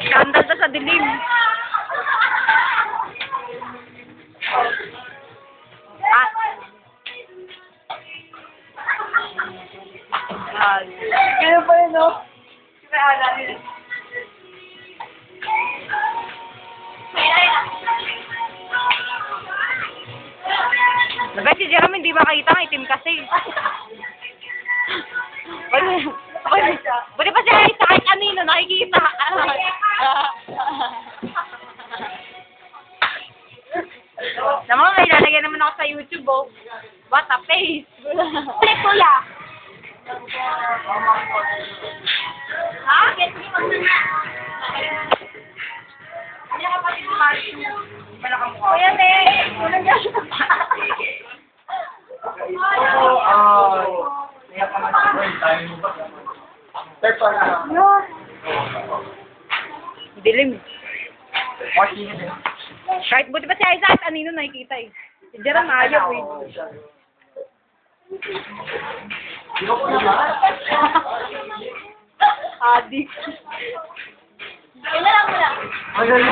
Skandal na sa dilim. Kaya pa yun, no? Nagay si Jerome hindi makita ng itim kasi. Buti pa siya sa kahit kanino nakikita. Naman may lalagyan naman ako sa YouTube, oh. What a face. Ulit, kuya. Ha? Get me magmana. Hindi na kapatid ni Marcy. Malakang mukha. Kuya, ne. Kulang ka siya. Dilim. Kahit buti pa si Aiza at Anino nakikita eh. Si Jerome ayaw eh. Adik. Kailan mo lang? Magaling.